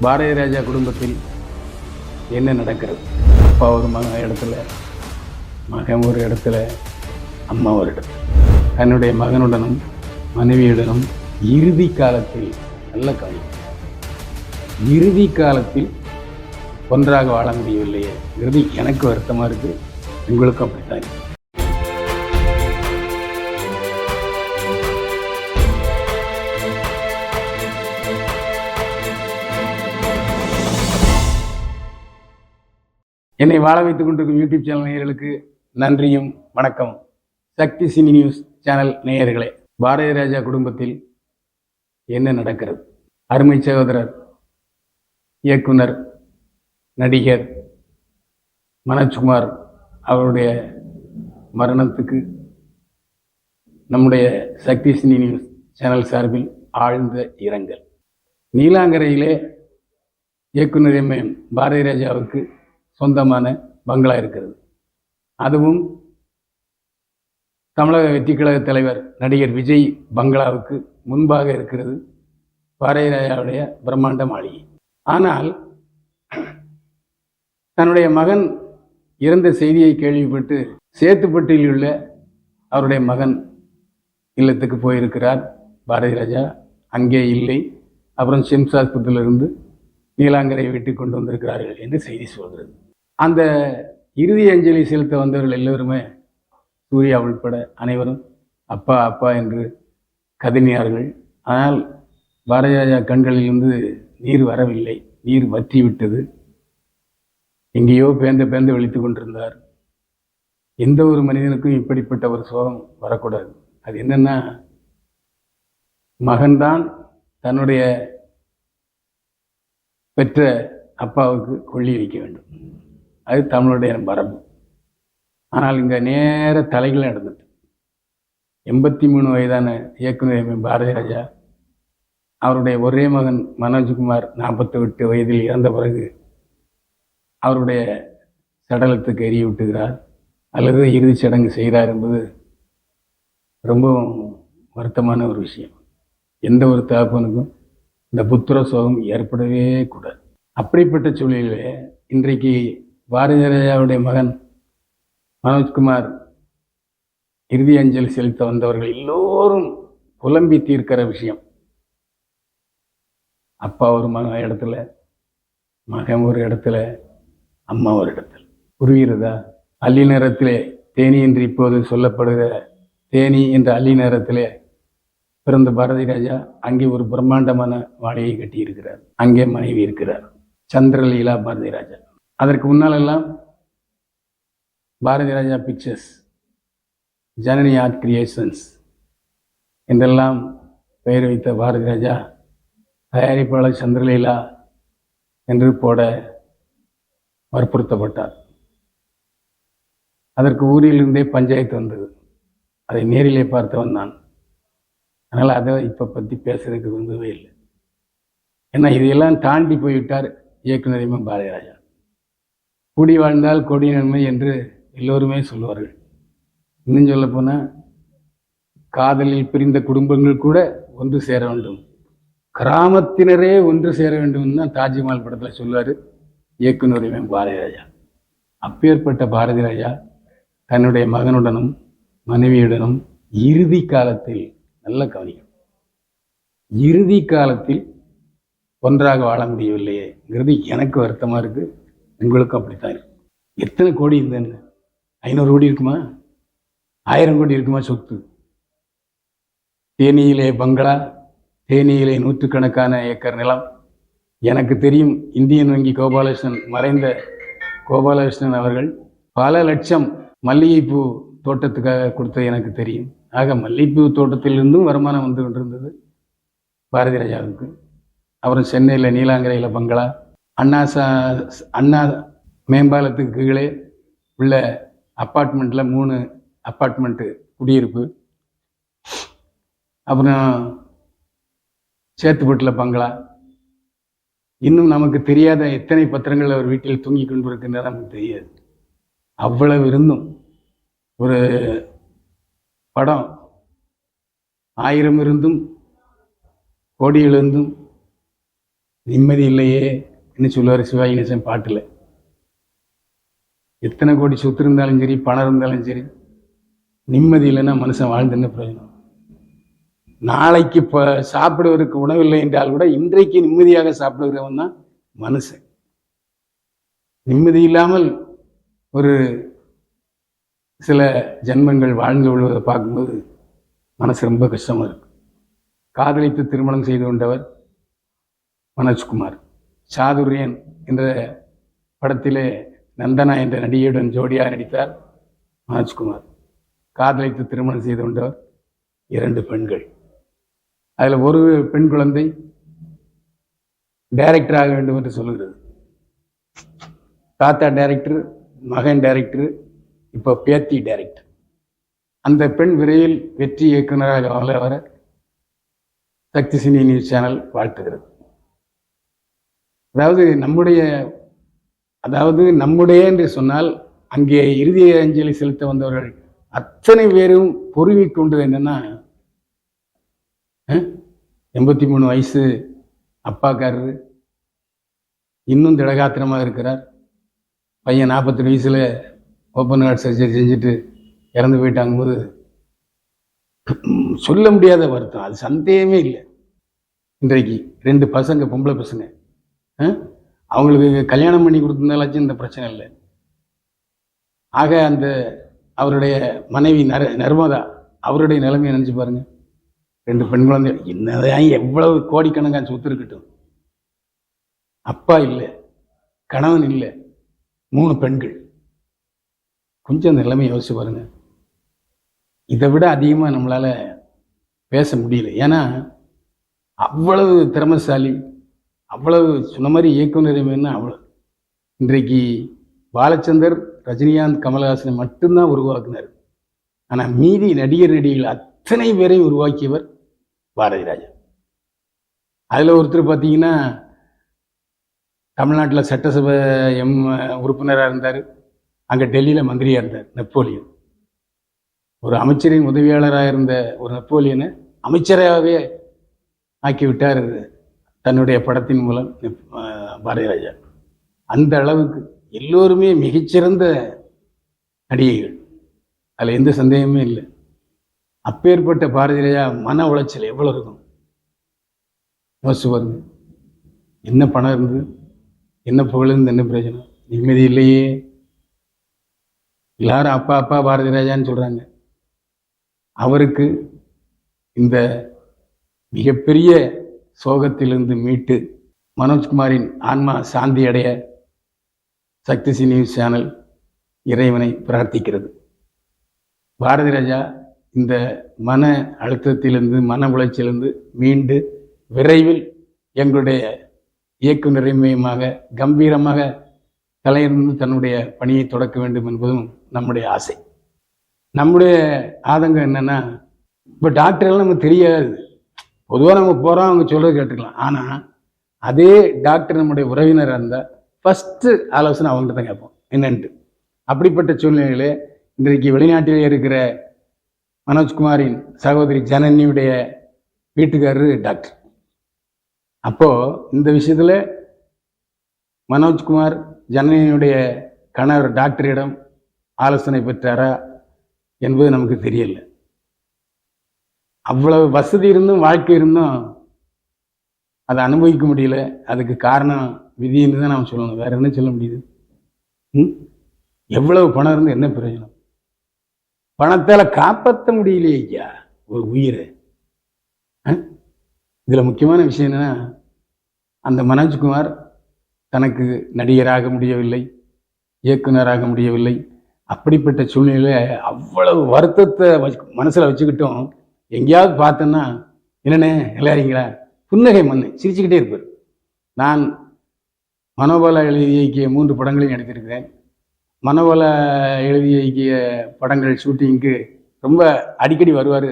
பாரதி ராஜா குடும்பத்தில் என்ன நடக்கிறது? அப்பா ஒரு இடத்துல, மகன் ஒரு இடத்துல, அம்மா ஒரு இடத்துல. தன்னுடைய மகனுடனும் மனைவியுடனும் இறுதி காலத்தில் நல்ல காரியம், இறுதி காலத்தில் ஒன்றாக வாழ முடியவில்லையே. எனக்கு வருத்தமாக இருக்குது, உங்களுக்கும் அப்படித்தான் இருக்கு. என்னை வாழ வைத்துக் கொண்டிருக்கும் யூடியூப் சேனல் நேயர்களுக்கு நன்றியும் வணக்கம். சக்தி சினி நியூஸ் சேனல் நேயர்களே, பாரதி ராஜா குடும்பத்தில் என்ன நடக்கிறது? அருமை சகோதரர் இயக்குனர் நடிகர் மனோஜ்குமார் அவருடைய மரணத்துக்கு நம்முடைய சக்தி சினி நியூஸ் சேனல் சார்பில் ஆழ்ந்த இரங்கல். நீலாங்கரையிலே இயக்குனர் எம் பாரதி ராஜாவுக்கு சொந்தமான பங்களா இருக்கிறது. அதுவும் தமிழக வெற்றிக் கழக தலைவர் நடிகர் விஜய் பங்களாவுக்கு முன்பாக இருக்கிறது பாரதி ராஜாவுடைய பிரம்மாண்ட மாளிகை. ஆனால் தன்னுடைய மகன் இறந்த செய்தியை கேள்விப்பட்டு சேத்துப்பட்டியில் உள்ள அவருடைய மகன் இல்லத்துக்கு போயிருக்கிறார் பாரதி ராஜா. அங்கே இல்லை. அப்புறம் சிம்ஸ் ஆஸ்பத்திரியிலிருந்து நீலாங்கரை வெட்டி கொண்டு வந்திருக்கிறார்கள் என்று செய்தி சொல்கிறது. அந்த இறுதி அஞ்சலி செலுத்த வந்தவர்கள் எல்லோருமே, சூர்யா உள்பட அனைவரும் அப்பா அப்பா என்று கதறினார்கள். ஆனால் பாரதி ராஜா கண்களிலிருந்து நீர் வரவில்லை, நீர் வற்றி விட்டது. எங்கேயோ பேந்து விழித்து கொண்டிருந்தார். எந்த ஒரு மனிதனுக்கும் இப்படிப்பட்ட ஒரு சோகம் வரக்கூடாது. அது என்னன்னா, மகன்தான் தன்னுடைய பெற்ற அப்பாவுக்கு கொள்ளி வைக்க வேண்டும். அது தமிழுடைய மரபு. ஆனால் இங்கே நேர தலைகள் நடந்தது. 83 வயதான இயக்குனர் பாரதி ராஜா அவருடைய ஒரே மகன் மனோஜ்குமார் 48 வயதில் இறந்த பிறகு அவருடைய சடலத்துக்கு எறிவிட்டுகிறார் அல்லது இறுதிச் சடங்கு செய்கிறார் என்பது ரொம்பவும் வருத்தமான ஒரு விஷயம். எந்த ஒரு தகப்பனுக்கும் இந்த புத்திர சோகம் ஏற்படவே கூடாது. அப்படிப்பட்ட சூழலிலே இன்றைக்கு பாரதி ராஜாவுடைய மகன் மனோஜ்குமார் இறுதி அஞ்சலி செலுத்த வந்தவர்கள் எல்லோரும் புலம்பி தீர்க்கிற விஷயம், அப்பா ஒரு இடத்துல, மகன் ஒரு இடத்துல, அம்மா ஒரு இடத்துல. புரிகிறதா? அள்ளி நேரத்திலே தேனி என்று இப்போது சொல்லப்படுகிற தேனி என்ற அள்ளி நேரத்திலே பிறந்த பாரதி ராஜா அங்கே ஒரு பிரம்மாண்டமான மாளிகை கட்டியிருக்கிறார். அங்கே மனைவி இருக்கிறார், சந்திரலீலா பாரதி ராஜா. அதற்கு முன்னாலெல்லாம் Bharathi Raja pictures, Janani art creations என்றெல்லாம் பெயர் வைத்த பாரதி ராஜா தயாரிப்பாளர் சந்திரலீலா என்று போட வற்புறுத்தப்பட்டார். அதற்கு ஊரிலிருந்தே பஞ்சாயத்து வந்தது. அதை நேரிலே பார்த்தவன் நான். அதனால் அதை இப்போ பற்றி பேசுறதுக்கு விரும்பவே இல்லை. ஏன்னா இதையெல்லாம் தாண்டி போய்விட்டார் இயக்குனர் பாரதி ராஜா. கூடி வாழ்ந்தால் கொடி நன்மை என்று எல்லோருமே சொல்லுவார்கள். இன்னும் சொல்ல போனால், காதலில் பிரிந்த குடும்பங்கள் கூட ஒன்று சேர வேண்டும், கிராமத்தினரே ஒன்று சேர வேண்டும் தான் தாஜ்மஹால் படத்தில் சொல்லுவார் இயக்குனர் பாரதி ராஜா. அப்பேற்பட்ட பாரதி ராஜா தன்னுடைய மகனுடனும் மனைவியுடனும் இறுதி காலத்தில், நல்ல கவனிக்கும், இறுதி காலத்தில் ஒன்றாக வாழ முடியவில்லையேங்கிறது எனக்கு வருத்தமாக இருக்குது, உங்களுக்கும் அப்படித்தான் இருக்கு. எத்தனை கோடி இருந்தேன்னு? 500 கோடி இருக்குமா? 1000 கோடி இருக்குமா சொத்து? தேனியிலே பங்களா, தேனியிலே நூற்றுக்கணக்கான ஏக்கர் நிலம். எனக்கு தெரியும், இந்தியன் வங்கி கோபாலகிருஷ்ணன், மறைந்த கோபாலகிருஷ்ணன் அவர்கள் பல லட்சம் மல்லிகைப்பூ தோட்டத்துக்காக கொடுத்தது எனக்கு தெரியும். ஆக மல்லிகைப்பூ தோட்டத்திலிருந்தும் வருமானம் வந்து கொண்டிருந்தது பாரதி ராஜாவுக்கு. அப்புறம் சென்னையில் நீலாங்கரையில் பங்களா, அண்ணா மேம்பாலத்துக்கு கீழே உள்ள அப்பார்ட்மெண்ட்டில் 3 அப்பார்ட்மெண்ட்டு குடியிருப்பு. அப்புறம் சேத்துப்பட்டில் பங்களா. இன்னும் நமக்கு தெரியாத எத்தனை பத்திரங்கள் அவர் வீட்டில் தூங்கி கொண்டு இருக்கின்றன நமக்கு தெரியாது. அவ்வளவு இருந்தும் ஒரு படம் 1000 இருந்தும் கோடியிலிருந்தும் நிம்மதி இல்லையே என்ன சொல்லுவார் சிவாஜி கணேசன் பாட்டில். எத்தனை கோடி சொத்து இருந்தாலும் சரி, பணம் இருந்தாலும் சரி, நிம்மதி இல்லைன்னா மனுஷன் வாழ்ந்து என்ன பிரயோஜனம்? நாளைக்கு இப்போ சாப்பிடுவதற்கு உணவில்லை என்றால் கூட இன்றைக்கு நிம்மதியாக சாப்பிடுகிறவன் தான் மனுஷன். நிம்மதி இல்லாமல் ஒரு சில ஜென்மங்கள் வாழ்ந்து விழுவதை பார்க்கும்போது மனசு ரொம்ப கஷ்டமாக இருக்கு. காதலித்து திருமணம் செய்து கொண்டவர் மனோஜ்குமார். சாதுரியன் என்ற படத்திலே நந்தனா என்ற நடிகையுடன் ஜோடியாக நடித்தார் மனோஜ்குமார். காதலித்து திருமணம் செய்து கொண்டவர் 2 பெண்கள். அதில் ஒரு பெண் குழந்தை டைரக்டர் ஆக வேண்டும் என்று சொல்லுகிறது. தாத்தா டைரக்டர், மகன் டைரக்டர், இப்போ பேத்தி டைரக்டர். அந்த பெண் விரைவில் வெற்றி இயக்குநராக வர சக்தி சினி நியூஸ் சேனல் வாழ்த்துகிறது. நம்முடைய என்று சொன்னால் அங்கே இறுதி அஞ்சலி செலுத்த வந்தவர்கள் அத்தனை பேரும் பொறுவிக் கொண்டு என்னன்னா, 83 வயசு அப்பாக்காரரு இன்னும் திடகாத்திரமாக இருக்கிறார். பையன் 42 வயசுல ஓப்பன் ஹார்ட் சர்ஜரி செஞ்சுட்டு இறந்து போயிட்டாங்கும்போது சொல்ல முடியாத வருத்தம். அது சந்தேகமே இல்லை. இன்றைக்கு 2 பசங்க, பொம்பளை பசங்க, அவங்களுக்கு கல்யாணம் பண்ணி கொடுத்திருந்தாலாச்சும் இந்த பிரச்சனை இல்லை. ஆக அந்த அவருடைய மனைவி நர்மதா, அவருடைய நிலைமையை நினைச்சு பாருங்க. 2 பெண் குழந்தை, என்னதான் எவ்வளவு கோடிக்கணக்கான சொத்து இருக்கட்டும், அப்பா இல்லை, கணவன் இல்லை, 3 பெண்கள். கொஞ்சம் அந்த நிலைமை யோசிச்சு பாருங்க. இதை விட அதிகமாக நம்மளால பேச முடியல. ஏன்னா அவ்வளவு திறமைசாலி, அவ்வளவு சொன்ன மாதிரி இயக்குநர். அவ்வளவு இன்றைக்கு பாலச்சந்தர், ரஜினிகாந்த், கமலஹாசனை மட்டும்தான் உருவாக்குனார். ஆனால் மீதி நடிகர்கள் அத்தனை பேரையும் உருவாக்கியவர் பாரதி ராஜா. அதில் ஒருத்தர் பார்த்தீங்கன்னா தமிழ்நாட்டில் சட்டசபை உறுப்பினராக இருந்தார். அங்கே டெல்லியில் மந்திரியாக இருந்தார் நெப்போலியன். ஒரு அமைச்சரின் உதவியாளராக இருந்த ஒரு நெப்போலியனை அமைச்சராகவே ஆக்கிவிட்டார் தன்னுடைய படத்தின் மூலம் பாரதி ராஜா. அந்த அளவுக்கு எல்லோருமே மிகச்சிறந்த நடிகைகள், அதில் எந்த சந்தேகமே இல்லை. அப்பேற்பட்ட பாரதி ராஜா மன உளைச்சல் எவ்வளோ இருக்கும் யோசிச்சு பாருங்க. என்ன பணம் இருந்து, என்ன புகழ்ந்து, என்ன பிரயோஜனம்? நிம்மதி இல்லையே. எல்லாரும் அப்பா அப்பா பாரதி ராஜான்னு சொல்றாங்க. அவருக்கு இந்த மிகப்பெரிய சோகத்திலிருந்து மீட்டு மனோஜ்குமாரின் ஆன்மா சாந்தி அடைய சக்தி சி நியூஸ் சேனல் இறைவனை பிரார்த்திக்கிறது. பாரதி ராஜா இந்த மன அழுத்தத்திலிருந்து, மன உளைச்சிலிருந்து மீண்டு விரைவில் எங்களுடைய இயக்குநரைமையமாக கம்பீரமாக தலையிருந்து தன்னுடைய பணியை தொடக்க வேண்டும் என்பதும் நம்முடைய ஆசை. நம்முடைய ஆதங்கம் என்னன்னா, இப்போ டாக்டர்லாம் நமக்கு தெரியாது. பொதுவாக நம்ம போகிறோம், அவங்க சொல்றது கேட்டுக்கலாம். ஆனால் அதே டாக்டர் நம்முடைய உறவினராக இருந்தால் ஃபஸ்ட்டு ஆலோசனை அவங்கள்ட்ட தான் கேட்போம் என்னன்ட்டு. அப்படிப்பட்ட சூழ்நிலையிலே இன்றைக்கு வெளிநாட்டிலே இருக்கிற மனோஜ்குமாரின் சகோதரி ஜனனியுடைய வீட்டுக்காரரு டாக்டர். அப்போது இந்த விஷயத்தில் மனோஜ்குமார் ஜனனியுடைய கணவர் டாக்டரிடம் ஆலோசனை பெற்றாரா என்பது நமக்கு தெரியல. அவ்வளவு வசதி இருந்தும், வாழ்க்கை இருந்தும் அதை அனுபவிக்க முடியல. அதுக்கு காரணம் விதின்னு தான் நாம் சொல்லணும். வேற என்ன சொல்ல முடியுது? எவ்வளவு பணம் இருந்து என்ன பிரயோஜனம்? பணத்தால் காப்பாற்ற முடியலையே ஐயா ஒரு உயிரை. இதில் முக்கியமான விஷயம் என்னன்னா, அந்த மனோஜ்குமார் தனக்கு நடிகராக முடியவில்லை, இயக்குனராக முடியவில்லை. அப்படிப்பட்ட சூழ்நிலையில் அவ்வளவு வருத்தத்தை மனசில் வச்சுக்கிட்டோம். எங்கேயாவது பார்த்தோன்னா, என்னண்ணே எல்லாரிங்களா, புன்னகை மண்ணு சிரிச்சுக்கிட்டே இருப்பார். நான் மனோபாலா எழுதி இயக்கிய 3 படங்களையும் நடித்திருக்கிறேன். மனோபாலா எழுதி இயக்கிய படங்கள் ஷூட்டிங்க்கு ரொம்ப அடிக்கடி வருவார்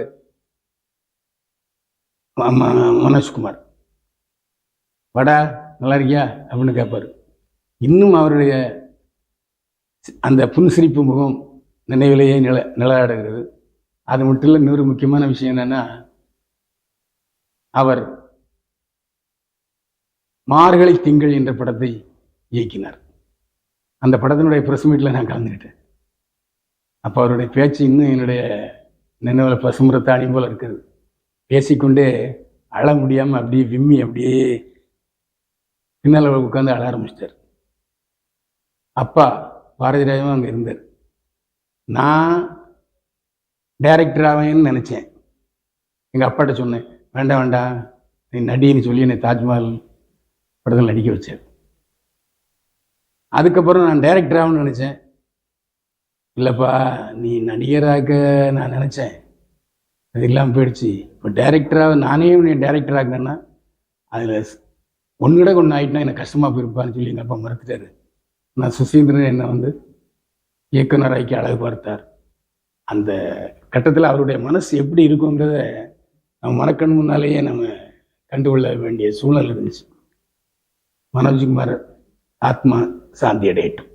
மனோஜ்குமார். வடா நல்லா இருக்கியா அப்படின்னு கேட்பார். இன்னும் அவருடைய அந்த புன்சிரிப்பு முகம் நினைவிலேயே நிழலாடுகிறது. அது மட்டும் இல்லை, இன்னொரு முக்கியமான விஷயம் என்னன்னா, அவர் மார்கழி திங்கள் என்ற படத்தை இயக்கினார். அந்த படத்தினுடைய ப்ரெஸ் மீட்டில் நான் கலந்துக்கிட்டேன். அப்போ அவருடைய பேச்சு இன்னும் என்னுடைய நினைவில் பசுமரத்தாணி போல் இருக்குது. பேசிக்கொண்டே அழ முடியாமல் அப்படியே விம்மி அப்படியே பின்னால் உட்காந்து அழ ஆரம்பிச்சிட்டார். அப்பா பாரதி ராஜாவும் அங்கே இருந்தார். நான் டைரக்டர் ஆவேன்னு நினச்சேன். எங்கள் அப்பாட்ட சொன்னேன், வேண்டாம் வேண்டாம் நீ நடின்னு சொல்லி என்னை தாஜ்மஹால் படத்தில் நடிக்க வச்சார். அதுக்கப்புறம் நான் டைரக்டர் ஆகணும்னு நினச்சேன். இல்லைப்பா நீ நடிகராக நான் நினச்சேன், அது இல்லாமல் போயிடுச்சு. இப்போ டைரக்டராக நானே உன்னை டைரக்டர் ஆகினேன்னா அதில் ஒன்றுட ஒன்று ஆகிட்டுனா எனக்கு கஷ்டமாக போயிருப்பான்னு சொல்லி எங்கள் அப்பா மறுத்துட்டார். நான் சுசீந்திரன் என்னை வந்து இயக்குனராக்கி அழகு பார்த்தார். அந்த கட்டத்தில் அவருடைய மனசு எப்படி இருக்குங்கிறத நம்ம மனக்கண் முன்னாலேயே நம்ம கண்டுகொள்ள வேண்டிய சூழ்நிலை இருந்துச்சு. மனோஜ்குமார் ஆத்மா சாந்தி அடையட்டும்.